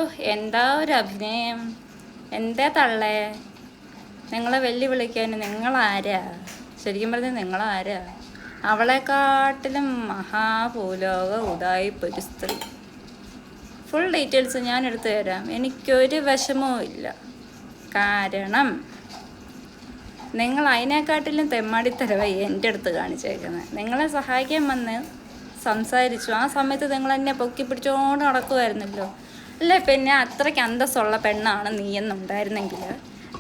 ഓ, എന്താ ഒരു അഭിനയം! എന്താ തള്ളേ, നിങ്ങളെ വെല്ലുവിളിക്കാൻ നിങ്ങളാരാ? ശരിക്കും പറഞ്ഞാൽ നിങ്ങളാരാ? അവളെക്കാട്ടിലും മഹാഭൂലോക ഉടായിപ്പൊരു സ്ത്രീ. ഫുൾ ഡീറ്റെയിൽസ് ഞാൻ എടുത്തു തരാം, എനിക്കൊരു വിഷമവും ഇല്ല. കാരണം നിങ്ങൾ അതിനെക്കാട്ടിലും തെമ്മാടിത്തരവായി എൻ്റെ അടുത്ത് കാണിച്ചേക്കുന്നത്. നിങ്ങളെ സഹായിക്കാൻ വന്ന് സംസാരിച്ചു, ആ സമയത്ത് നിങ്ങൾ എന്നെ പൊക്കി പിടിച്ചോണ്ട് നടക്കുമായിരുന്നല്ലോ. അല്ലേ, പിന്നെ അത്രയ്ക്ക് അന്തസ്സുള്ള പെണ്ണാണ് നീ എന്നുണ്ടായിരുന്നെങ്കിൽ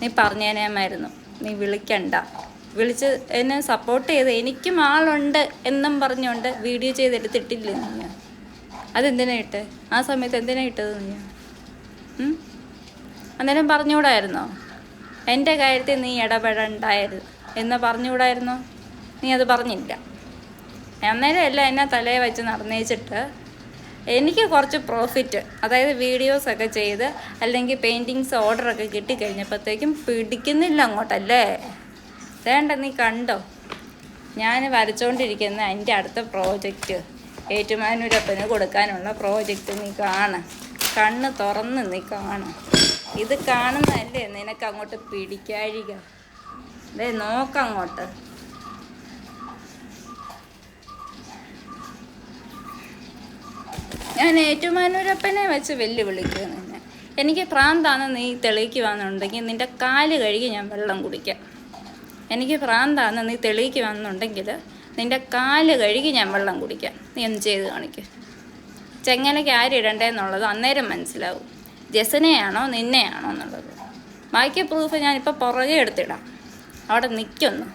നീ പറഞ്ഞേനേമായിരുന്നു. നീ വിളിക്കണ്ട, വിളിച്ച് എന്നെ സപ്പോർട്ട് ചെയ്ത് എനിക്കും ആളുണ്ട് എന്നും പറഞ്ഞുകൊണ്ട് വീഡിയോ ചെയ്തെടുത്തിട്ടില്ലേ നീ? അതെന്തിനാ ഇട്ട്? ആ സമയത്ത് എന്തിനാ ഇട്ടത് നീ? അന്നേരം പറഞ്ഞുകൂടായിരുന്നോ എൻ്റെ കാര്യത്തിൽ നീ ഇടപെടണ്ടായിരുന്നു എന്ന്? പറഞ്ഞുകൂടായിരുന്നോ? നീ അത് പറഞ്ഞില്ല. അന്നേരം എല്ലാം എന്നെ തലയെ വെച്ച് നടന്നേച്ചിട്ട് എനിക്ക് കുറച്ച് പ്രോഫിറ്റ്, അതായത് വീഡിയോസൊക്കെ ചെയ്ത് അല്ലെങ്കിൽ പെയിൻറ്റിങ്സ് ഓർഡറൊക്കെ കിട്ടിക്കഴിഞ്ഞപ്പോഴത്തേക്കും പിടിക്കുന്നില്ല അങ്ങോട്ടല്ലേ. വേണ്ട, നീ കണ്ടോ, ഞാൻ വരച്ചുകൊണ്ടിരിക്കുന്ന എൻ്റെ അടുത്ത പ്രോജക്റ്റ് ഏറ്റുമാനൂരപ്പന് കൊടുക്കാനുള്ള പ്രോജക്റ്റ് നീ കണ്ണ് തുറന്ന് നീ ഇത് കാണുന്നതല്ലേ നിനക്ക് അങ്ങോട്ട് പിടിക്കാഴിക. അതെ, നോക്കങ്ങോട്ട്. ഞാൻ ഏറ്റുമാനൂരപ്പനെ വെച്ച് വെല്ലുവിളിക്കുക നിന്നെ. എനിക്ക് ഭ്രാന്താണെന്ന് നീ തെളിയിക്കുവാന്നുണ്ടെങ്കിൽ നിൻ്റെ കാല് കഴുകി ഞാൻ വെള്ളം കുടിക്കാം. എനിക്ക് ഭ്രാന്താണെന്ന് നീ തെളിയിക്കുവാന്നുണ്ടെങ്കിൽ നിൻ്റെ കാല് കഴുകി ഞാൻ വെള്ളം കുടിക്കാം. നീ എന്ത് ചെയ്ത് കാണിക്കും? ചെങ്ങലയ്ക്ക് ആരിടണ്ടേന്നുള്ളത് അന്നേരം മനസ്സിലാവും, ജസനെയാണോ നിന്നെയാണോ എന്നുള്ളത്. ബാക്കി പ്രൂഫ് ഞാനിപ്പോൾ പുറകെ എടുത്തിടാം, അവിടെ നിൽക്കുന്നു.